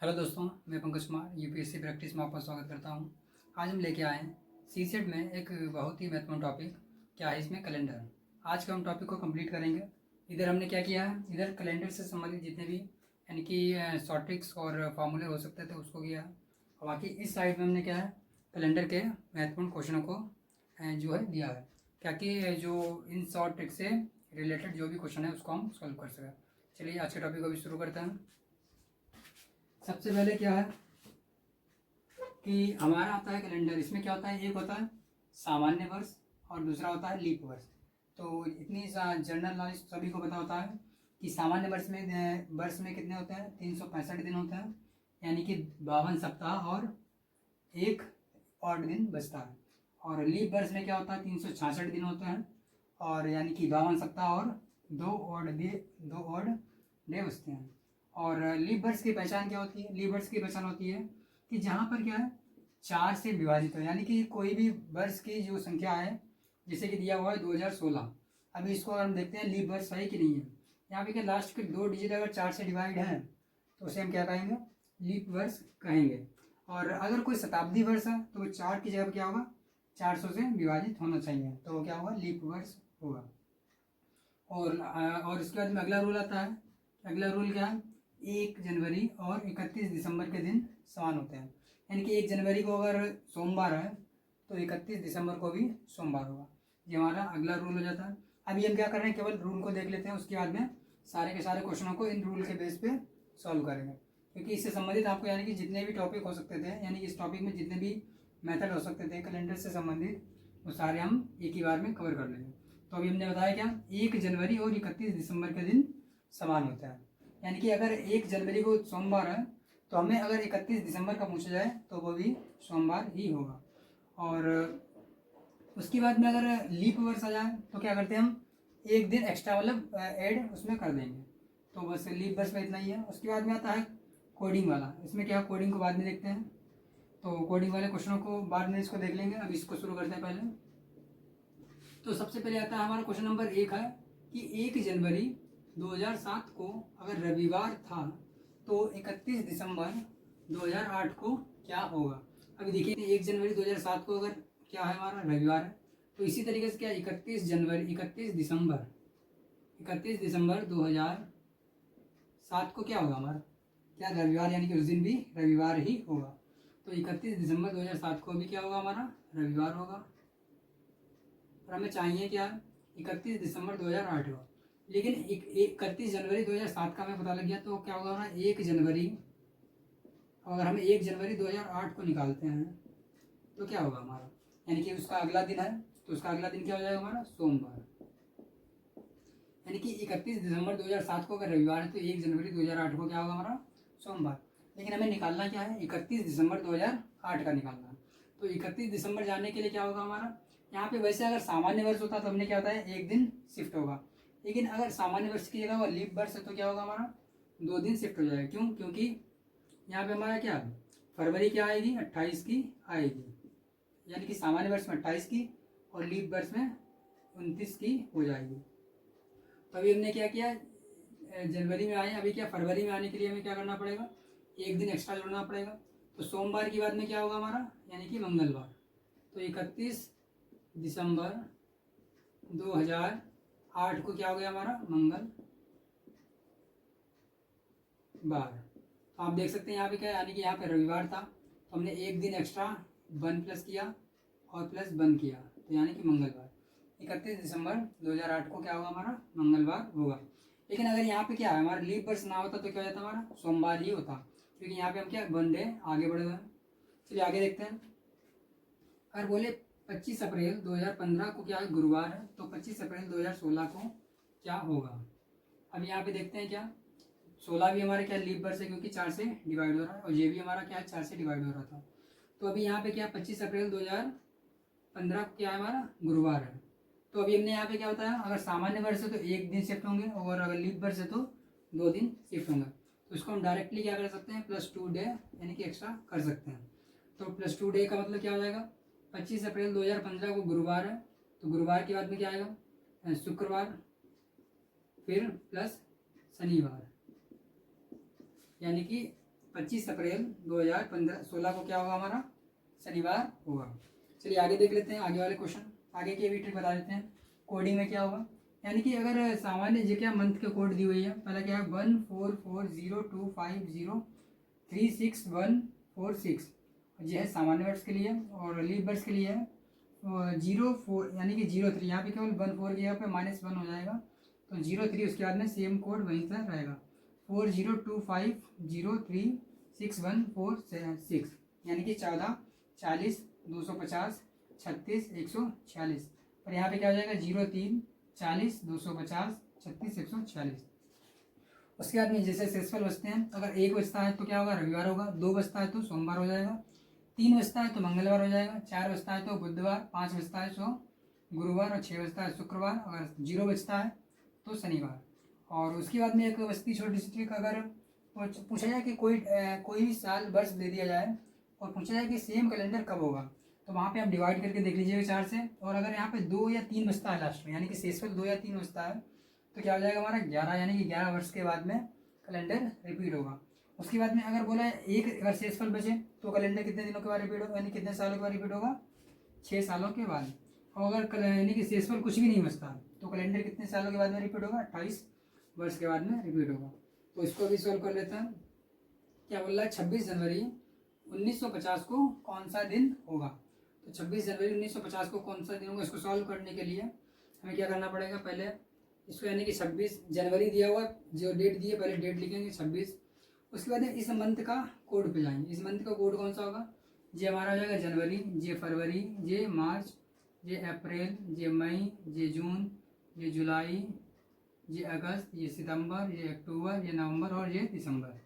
Hello दोस्तों, मैं Pankaj Kumar UPSC practice में आपका स्वागत करता हूं। आज हम लेके आए हैं सीसेट में एक बहुत ही महत्वपूर्ण टॉपिक। क्या है इसमें? कैलेंडर। आज का हम टॉपिक को कंप्लीट करेंगे। इधर हमने क्या किया है, इधर कैलेंडर से संबंधित जितने भी यानी कि शॉर्ट ट्रिक्स और फार्मूले हो सकते थे उसको किया है। और बाकी इस साइड में हमने क्या है, कैलेंडर के महत्वपूर्ण क्वेश्चनों को जो है दिया है, क्या कि जो इन शॉर्ट ट्रिक से रिलेटेड जो भी क्वेश्चन है उसको हम सॉल्व कर सकें। चलिए आज के टॉपिक को भी शुरू करते हैं। सबसे पहले क्या है कि हमारा आता है कैलेंडर। इसमें क्या होता है, एक होता है सामान्य वर्ष और दूसरा होता है लीप वर्ष। तो इतनी जनरल नॉलेज सभी को पता होता है कि सामान्य वर्ष में कितने होते हैं, 365 दिन होते हैं, यानी कि 52 सप्ताह और एक और दिन बचता है। और लीप वर्ष में क्या होता है, 366 दिन होते हैं और यानी कि 52 सप्ताह और दो और डे बचते हैं। और लीप वर्ष की पहचान क्या होती है? लीप वर्ष की पहचान होती है कि जहाँ पर क्या है, 4 से विभाजित हो, यानी कि कोई भी वर्ष की जो संख्या है, जैसे कि दिया हुआ है 2016। अभी इसको हम देखते हैं लीप वर्ष है कि नहीं है। यहाँ पे क्या लास्ट के 2 डिजिट अगर 4 से डिवाइड है तो उसे हम क्या कहेंगे, लीप वर्ष कहेंगे। और अगर कोई शताब्दी वर्ष है तो वो 4 की जगह पर क्या होगा, 400 से विभाजित होना चाहिए, तो वो क्या होगा, लीप वर्ष होगा। और इसके बाद में अगला रूल आता है। अगला रूल क्या है, 1 जनवरी और 31 दिसंबर के दिन समान होते हैं, यानी कि 1 जनवरी को अगर सोमवार है तो 31 दिसंबर को भी सोमवार होगा। ये हमारा अगला रूल हो जाता है। अभी हम क्या कर रहे हैं, केवल रूल को देख लेते हैं, उसके बाद में सारे के सारे क्वेश्चनों को इन रूल के बेस पे सॉल्व करेंगे, क्योंकि इससे संबंधित आपको यानी कि जितने भी टॉपिक हो सकते थे, यानी कि इस टॉपिक में जितने भी मेथड हो सकते थे कैलेंडर से संबंधित, वो सारे हम एक ही बार में कवर कर लेंगे। तो अभी हमने बताया क्या, 1 जनवरी और 31 दिसंबर के दिन समान होता है, यानी कि अगर 1 जनवरी को सोमवार है तो हमें अगर 31 दिसंबर का पूछा जाए तो वो भी सोमवार ही होगा। और उसके बाद में अगर लीप वर्ष आ जाए तो क्या करते हैं हम, एक दिन एक्स्ट्रा मतलब ऐड उसमें कर देंगे। तो बस लीप वर्ष में इतना ही है। उसके बाद में आता है कोडिंग वाला। इसमें क्या, कोडिंग को बाद में देखते हैं, तो कोडिंग वाले क्वेश्चनों को बाद में इसको देख लेंगे। अब इसको शुरू करते हैं पहले। तो सबसे पहले आता है हमारा क्वेश्चन नंबर 1 है कि 1 जनवरी 2007 को अगर रविवार था तो 31 दिसंबर 2008 को क्या होगा। अभी देखिए 1 जनवरी 2007 को अगर क्या है, हमारा रविवार है, तो इसी तरीके से क्या 31 दिसंबर 2007 को क्या होगा हमारा, क्या रविवार, यानी कि उस दिन भी रविवार ही होगा। तो 31 दिसंबर 2007 को भी क्या होगा, हमारा रविवार होगा। और हमें चाहिए क्या, 31 दिसंबर 2008 को। लेकिन 31 जनवरी 2007 का हमें पता लग गया तो क्या होगा हमारा 1 जनवरी, अगर हम 1 जनवरी 2008 को निकालते हैं तो क्या होगा हमारा, यानी कि उसका अगला दिन है, तो उसका अगला दिन क्या हो जाएगा हमारा, सोमवार। यानी कि 31 दिसंबर 2007 को अगर रविवार है तो 1 जनवरी 2008 को क्या होगा हमारा, सोमवार। लेकिन हमें निकालना क्या है, 31 दिसंबर 2008 का निकालना है। तो 31 दिसंबर जानने के लिए क्या होगा हमारा, यहाँ पे वैसे अगर सामान्य वर्ष होता तो हमने क्या होता है, एक दिन शिफ्ट होगा। लेकिन अगर सामान्य वर्ष की जगह वो लीप वर्ष है तो क्या होगा हमारा, 2 दिन शिफ्ट हो जाएगा। क्यों? क्योंकि यहाँ पे हमारा क्या, फरवरी क्या आएगी, 28 की आएगी, यानी कि सामान्य वर्ष में 28 की और लीप वर्ष में 29 की हो जाएगी। तो अभी हमने क्या किया, जनवरी में आए, अभी क्या फरवरी में आने के लिए हमें क्या करना पड़ेगा, एक दिन एक्स्ट्रा जोड़ना पड़ेगा। तो सोमवार की बाद में क्या होगा हमारा, यानी कि मंगलवार। तो 31 दिसंबर 2008 को क्या हो गया हमारा, मंगलवार। तो आप देख सकते हैं यहाँ पे क्या है, यानी कि यहाँ पे रविवार था तो हमने एक दिन एक्स्ट्रा 1 प्लस किया और प्लस 1 किया, तो यानी कि मंगलवार। 31 दिसंबर 2008 को क्या होगा हमारा, मंगलवार होगा। लेकिन अगर यहाँ पे क्या है, हमारा लीप वर्ष ना होता तो क्या हो जाता हमारा, सोमवार ही होता, क्योंकि यहाँ पे हम क्या 1 डे आगे बढ़े हुए हैं। चलिए आगे देखते हैं। अगर बोले 25 अप्रैल 2015 को क्या है, गुरुवार है, तो 25 अप्रैल 2016 को क्या होगा। अब यहाँ पे देखते हैं क्या, 16 भी हमारे क्या लीप वर्ष है, क्योंकि 4 से डिवाइड हो रहा है, और ये भी हमारा क्या है, 4 से डिवाइड हो रहा था। तो अभी यहाँ पे क्या 25 अप्रैल 2015 को क्या है, हमारा गुरुवार है। तो अभी हमने यहाँ पे क्या बताया, अगर सामान्य वर्ष है तो एक दिन शिफ्ट होंगे, और अगर लीप वर्ष है तो 2 दिन शिफ्ट होंगे। तो इसको हम डायरेक्टली क्या कर सकते हैं, +2 डे यानी कि एक्स्ट्रा कर सकते हैं। तो +2 डे का मतलब क्या हो जाएगा, 25 अप्रैल 2015 को गुरुवार है, तो गुरुवार के बाद में क्या आएगा, शुक्रवार, फिर प्लस शनिवार, यानी कि 25 अप्रैल 2016 को क्या होगा हमारा, शनिवार होगा। चलिए आगे देख लेते हैं आगे वाले क्वेश्चन। आगे की भी ट्रिक बता देते हैं। कोडिंग में क्या होगा, यानी कि अगर सामान्य जो क्या मंथ के कोड दी हुई है, पहला क्या है 144025036 ये है सामान्य वर्ष के लिए, और लीप वर्ष के लिए है 04 यानी कि 03। यहाँ पे केवल 14 की जगह पे -1 हो जाएगा, तो 03 उसके बाद में सेम कोड वहीं पर रहेगा 4025036146 यानी कि 14 40 250 36 146। और यहाँ पे क्या हो जाएगा 03 40 250 36 146। उसके बाद में जैसे शेषफल बचते हैं, अगर 1 बचता है तो क्या होगा, रविवार होगा। 2 बचता है तो सोमवार हो जाएगा। 3 बचता है तो मंगलवार हो जाएगा। 4 बचता है तो बुधवार। 5 बचता है तो गुरुवार, और 6 बचता है शुक्रवार। अगर 0 बचता है तो शनिवार। और उसके बाद में एक बचती छोटी सी ट्रिक, अगर पूछा जाए कि कोई भी साल वर्ष दे दिया जाए और पूछा जाए कि सेम कैलेंडर कब होगा, तो वहाँ पे आप डिवाइड करके देख लीजिएगा 4 से। और अगर यहाँ पे 2 या 3 बचता है लास्ट में, यानी कि शेषफल 2 या 3 बचता है, तो क्या हो जाएगा हमारा 11, यानी कि 11 वर्ष के बाद में कैलेंडर रिपीट होगा। उसके बाद में अगर बोला है एक अगर शेषफल बचे तो कैलेंडर कितने दिनों के बाद रिपीट होगा, यानी कितने सालों के बाद रिपीट होगा, 6 सालों के बाद। और अगर यानी कि शेषफल कुछ भी नहीं बचता तो कैलेंडर कितने सालों के बाद में रिपीट होगा, 28 वर्ष के बाद में रिपीट होगा। तो इसको भी सॉल्व कर लेते हैं। क्या बोल रहा है 26 जनवरी 1950 को कौन सा दिन होगा। तो 26 जनवरी 1950 को कौन सा दिन होगा, इसको सॉल्व करने के लिए हमें क्या करना पड़ेगा, पहले इसको यानी कि 26 जनवरी दिया हुआ जो डेट दी है, पहले डेट लिखेंगे 26। उसके बाद इस मंथ का कोड पे जाएंगे। इस मंथ का कोड कौन सा होगा, ये हमारा हो जाएगा जनवरी, ये फरवरी, ये मार्च, ये अप्रैल, ये मई, ये जून, ये जुलाई, ये अगस्त, ये सितंबर, ये अक्टूबर, ये नवंबर और ये दिसंबर।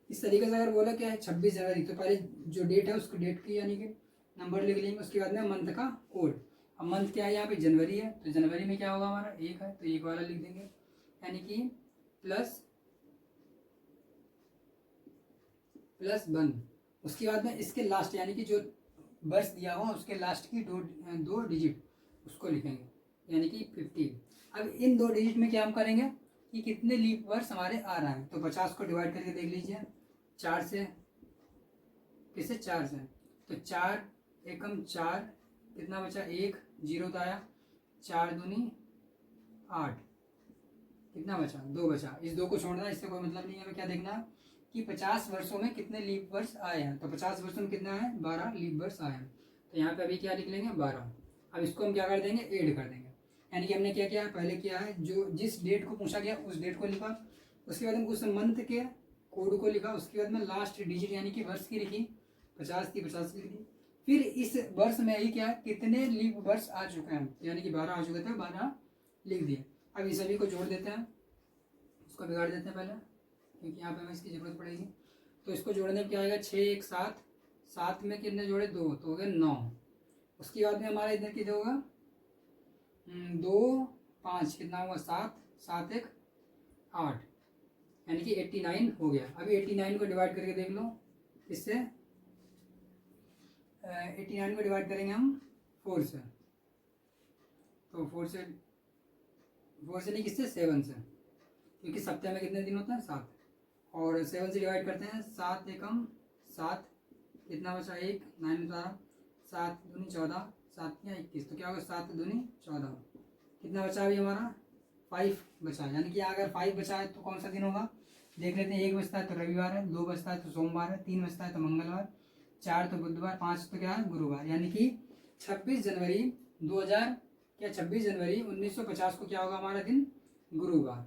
इस तरीके से अगर बोला क्या है 26 जनवरी, तो पहले जो डेट है उसको डेट की यानी कि नंबर लिख लेंगे। उसके बाद में मंथ का कोड। अब मंथ क्या है, यहाँ पे जनवरी है, तो जनवरी में क्या होगा हमारा 1 है, तो 1 वाला लिख देंगे, यानी कि +1। उसके बाद में इसके लास्ट यानी कि जो वर्ष दिया हुआ उसके लास्ट की दो डिजिट उसको लिखेंगे, यानी कि 50। अब इन 2 डिजिट में क्या हम करेंगे कि कितने लीप वर्ष हमारे आ रहे हैं, तो 50 को डिवाइड करके देख लीजिए 4 से, किससे 4 से, तो 4 एकम 4, कितना बचा 1, 0 तो आया, 4 दूनी 8, कितना बचा 2 बचा। इस 2 को छोड़ना है, इससे कोई मतलब नहीं है। हमें क्या देखना है कि 50 वर्षों में कितने लीप वर्ष आए हैं, तो 50 वर्षों में कितना है 12 लीप वर्ष आए हैं। तो यहाँ पे अभी क्या लिख लेंगे 12। अब इसको हम क्या कर देंगे ऐड कर देंगे, यानी कि हमने क्या किया है पहले किया है जो जिस डेट को पूछा गया उस डेट को लिखा, उसके बाद हम उस मंथ के कोड को लिखा, उसके बाद में लास्ट डिजिट यानी कि वर्ष की लिखी, 50 थी 50 की लिखी। फिर इस वर्ष में ही क्या कितने लीप वर्ष आ चुके हैं, यानी कि 12 आ चुके थे, 12 लिख दिए। अब इस सभी को जोड़ देते हैं, इसको बिगाड़ देते हैं पहले क्योंकि यहाँ पे हमें इसकी जरूरत पड़ेगी। तो इसको जोड़ने में क्या आएगा 6 1 7, 7 में कितने जोड़े 2, तो हो गए 9। उसके बाद में हमारा इधर कितना होगा 2 5, कितना होगा 7, 7 1 8, यानी कि 89 हो गया। अभी 89 को डिवाइड करके देख लो, इससे 89 को डिवाइड करेंगे हम 4 से, तो 4 से नहीं किससे 7 से, क्योंकि सप्ताह में कितने दिन होते हैं 7, और 7 से डिवाइड करते हैं 7 एकम 7, कितना बचा 1, 9 बचा, 7 दूनी 14, 7 या 21, तो क्या होगा 7 दूनी 14, कितना बचा अभी हमारा 5 बचा, यानी कि अगर 5 बचा है तो कौन सा दिन होगा देख लेते हैं। 1 बचता है तो रविवार है, 2 बचता है तो सोमवार है, 3 बचता है तो मंगलवार, 4 तो बुधवार, 5 तो क्या है गुरुवार, यानी कि 26 जनवरी 1950 को क्या होगा हमारा दिन गुरुवार।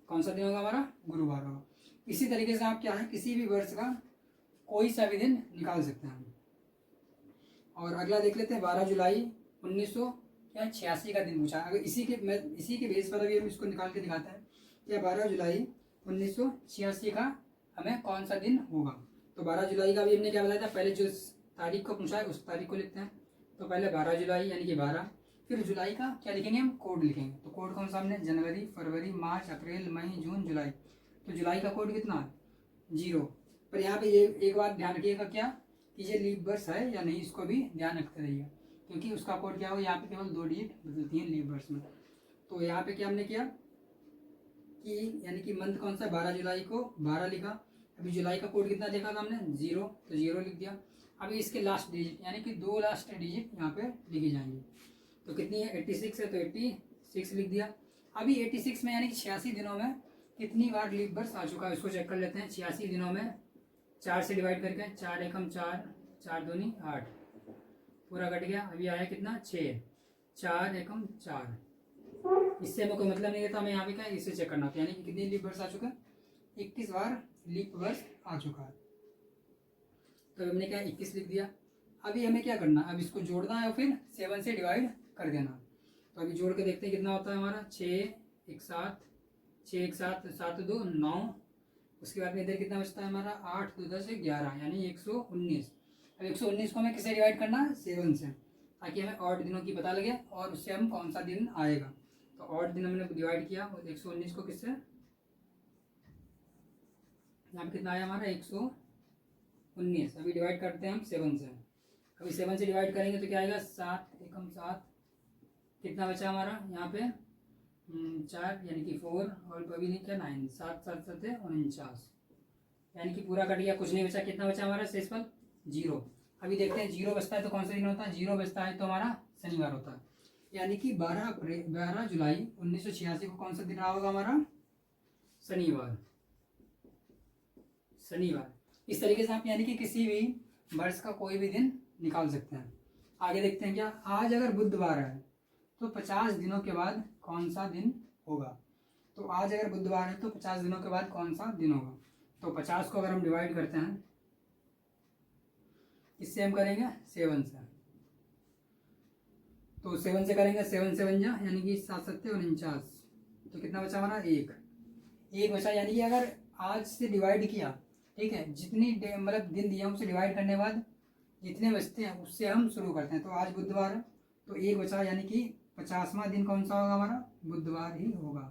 कौन सा दिन होगा हमारा गुरुवार होगा। इसी तरीके से आप क्या है किसी भी वर्ष का कोई सा भी दिन निकाल सकते हैं। और अगला देख लेते हैं 12 जुलाई 1986 का दिन पूछा। अगर इसी के बेस पर अभी हम इसको निकाल के दिखाते हैं क्या 12 जुलाई 1986 का हमें कौन सा दिन होगा। तो 12 जुलाई का भी हमने क्या बताया था, पहले जो तारीख को पूछा है उस तारीख को लिखते हैं। तो पहले 12 जुलाई यानी कि 12, फिर जुलाई का क्या लिखेंगे हम कोड लिखेंगे। तो कोड कौन सा हमने जनवरी फरवरी मार्च अप्रैल मई जून जुलाई, तो जुलाई का कोड कितना है 0। पर यहाँ पे ये एक बात ध्यान रखिएगा क्या कि ये लीप वर्ष है या नहीं, इसको भी ध्यान रखते रहिए क्योंकि उसका कोड क्या होगा यहाँ पे केवल 2 डिजिट बदलती हैं लीप वर्ष में। तो यहाँ पे क्या हमने किया कि यानी कि मंथ कौन सा, 12 जुलाई को 12 लिखा। अभी जुलाई का कोड कितना देखा था हमने, 0, तो 0 लिख दिया। अभी इसके लास्ट डिजिट यानी कि 2 लास्ट डिजिट यहाँ पे लिखी जाएंगे। तो कितनी है, 86 है, तो 86 लिख दिया। अभी 86 में यानी कि 86 दिनों में कितनी बार लीप वर्ष आ चुका है इसको चेक कर लेते हैं। 86 दिनों में 4 से डिवाइड करके, 4 एकम 4, 4 दूनी 8, पूरा कट गया। अभी आया कितना, 6, 4 एकम 4। इससे हमें कोई मतलब नहीं रहता, हमें यहाँ पे क्या है, इसे चेक करना होता है। यानी कि कितनी लीप वर्ष आ चुका है, 21 बार लीप वर्ष आ चुका है। तो हमने क्या 21 लिख दिया। अभी हमें क्या करना है, अब इसको जोड़ना है और फिर 7 से डिवाइड कर देना। तो अभी जोड़ के देखते हैं कितना होता है हमारा, 6 1 7, 6 1 7, 7 2 9। उसके बाद में इधर कितना बचता है हमारा, 8 2 10 11, यानी 119। अब 119 को हमें किससे डिवाइड करना है, 7 से, ताकि हमें ऑड दिनों की पता लगे और उससे हम कौन सा दिन आएगा। तो ऑड दिन हमने डिवाइड किया और 119 को किससे, यहाँ पे कितना आया हमारा 119। अभी डिवाइड करते हैं हम 7 से। अभी 7 से डिवाइड करेंगे तो क्या आएगा, 7 एकम 7, कितना बचा हमारा यहाँ पे 4, यानी कि 4, और अभी नहीं क्या 9, 7 7 7 49, यानी कि पूरा कट गया, कुछ नहीं बचा। कितना बचा हमारा शेषफल, 0। अभी देखते हैं 0 बचता है तो कौन सा दिन होता है, 0 बचता है तो हमारा शनिवार होता है। यानी कि 12 जुलाई 1986 को कौन सा दिन रहा होगा हमारा, शनिवार। शनिवार। इस तरीके से आप यानी कि किसी भी वर्ष का कोई भी दिन निकाल सकते हैं। आगे देखते हैं क्या, आज अगर बुधवार है तो 50 दिनों के बाद कौन सा दिन होगा। तो आज अगर बुधवार है तो 50 दिनों के बाद कौन सा दिन होगा। तो 50 को अगर हम डिवाइड करते हैं, इससे हम करेंगे 7 से। तो 7 से करेंगे, 7 7 जा यानी कि 7 7 49। तो कितना बचा हमारा, 1 बचा। यानी कि अगर आज से डिवाइड किया, ठीक है, जितनी मतलब दिन दिया उसे डिवाइड करने के बाद जितने बचते हैं उससे हम शुरू करते हैं। तो आज बुधवार है तो 1 बचा, यानी कि 50वां दिन कौन सा होगा हमारा, बुधवार ही होगा।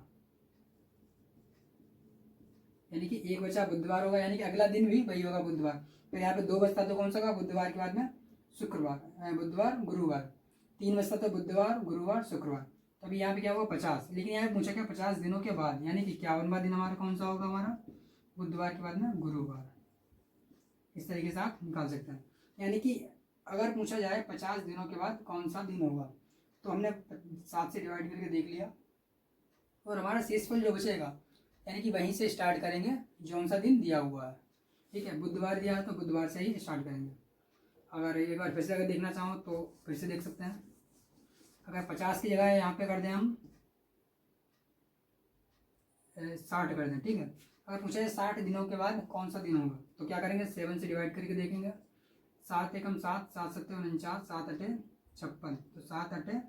यानी कि 1 बचा, बुधवार होगा, यानी कि अगला दिन भी वही होगा, बुधवार। फिर यहाँ पे 2 बचता तो कौन सा होगा, बुधवार के बाद में शुक्रवार, बुधवार गुरुवार। 3 बचता तो बुधवार गुरुवार शुक्रवार। तो अभी यहाँ पे क्या होगा, 50। लेकिन यहाँ पे पूछा क्या, 50 दिनों के बाद, यानी कि 51वां दिन हमारा कौन सा होगा हमारा, बुधवार के बाद में गुरुवार। इस तरीके से आप निकाल सकते हैं। यानी कि अगर पूछा जाए 50 दिनों के बाद कौन सा दिन होगा, तो हमने 7 से डिवाइड करके देख लिया और हमारा शेषफल जो बचेगा यानी कि वहीं से स्टार्ट करेंगे जौन सा दिन दिया हुआ है। ठीक है, बुधवार दिया है तो बुधवार से ही स्टार्ट करेंगे। अगर एक बार फिर से अगर देखना चाहो तो फिर से देख सकते हैं। अगर 50 की जगह यहाँ पे कर दें हम 60 कर दें, ठीक है। अगर पूछा जाए 60 दिनों के बाद कौन सा दिन होगा, तो क्या करेंगे, 7 से डिवाइड करके देखेंगे। 7 एकम 7, 7 7 49, 7 8 56। तो 7 8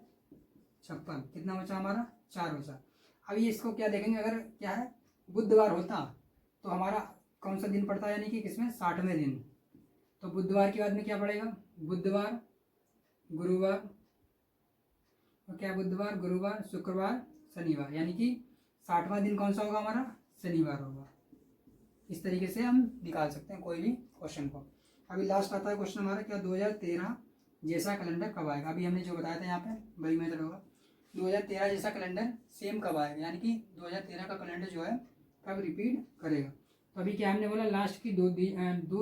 56, कितना बचा हमारा, 4 बचा। अभी इसको क्या देखेंगे, अगर क्या है बुधवार होता तो हमारा कौन सा दिन पड़ता है, यानी कि किसमें 60वें दिन। तो बुधवार के बाद में क्या पड़ेगा, बुधवार गुरुवार, और क्या बुधवार गुरुवार शुक्रवार शनिवार, यानी कि 60वां दिन कौन सा होगा हमारा, शनिवार होगा। इस तरीके से हम निकाल सकते हैं कोई भी क्वेश्चन को। अभी लास्ट आता है क्वेश्चन हमारा, क्या 2013 जैसा कैलेंडर कब आएगा। अभी हमने जो बताया था यहाँ पे वही मेथड होगा। 2013 जैसा कैलेंडर सेम कब आएगा, यानी कि 2013 का कैलेंडर जो है कब रिपीट करेगा। तो अभी क्या हमने बोला, लास्ट की दो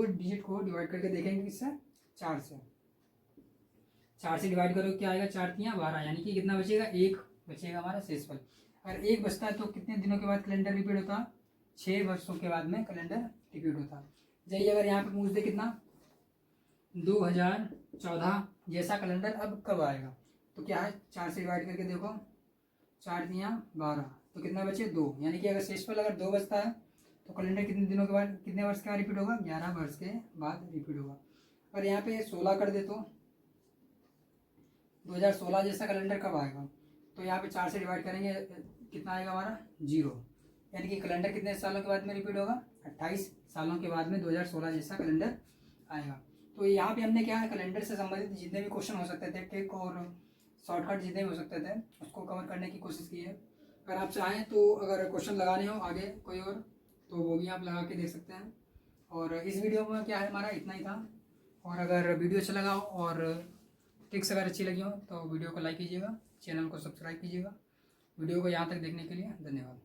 डिजिट को डिवाइड करके देखेंगे किससे, 4 से। 4 से डिवाइड करो क्या आएगा, 4 3 12, यानी कि कितना बचेगा, 1 बचेगा हमारा शेषफल। अगर 1 बचता है तो कितने दिनों के बाद कैलेंडर रिपीट होता है, 6 वर्षों के बाद में कैलेंडर रिपीट होता है। यही अगर यहाँ पे पूछ दे कितना 2014 जैसा कैलेंडर अब कब आएगा, तो क्या है 4 से डिवाइड करके देखो, 4 3 12, तो कितना बचे 2, यानी कि अगर शेषफल अगर 2 बचता है तो कैलेंडर कितने दिनों के बाद, कितने वर्ष का रिपीट होगा, 11 वर्ष के बाद रिपीट होगा। और यहाँ पे 16 कर दे तो 2016 जैसा कैलेंडर कब आएगा, तो यहाँ पे 4 से डिवाइड करेंगे कितना आएगा हमारा 0, यानी कि कैलेंडर कितने सालों के बाद में रिपीट होगा, 28 सालों के बाद में 2016 जैसा कैलेंडर आएगा। तो यहाँ पे हमने क्या है, कैलेंडर से संबंधित जितने भी क्वेश्चन हो सकते थे, ट्रिक और शॉर्टकट जितने भी हो सकते थे उसको कवर करने की कोशिश की है। अगर आप चाहें तो अगर क्वेश्चन लगाने हो आगे कोई और, तो वो भी आप लगा के देख सकते हैं। और इस वीडियो में क्या है हमारा इतना ही था। और अगर वीडियो अच्छा लगा हो और ट्रिक्स अगर अच्छी लगी हो तो वीडियो को लाइक कीजिएगा, चैनल को सब्सक्राइब कीजिएगा। वीडियो को यहाँ तक देखने के लिए धन्यवाद।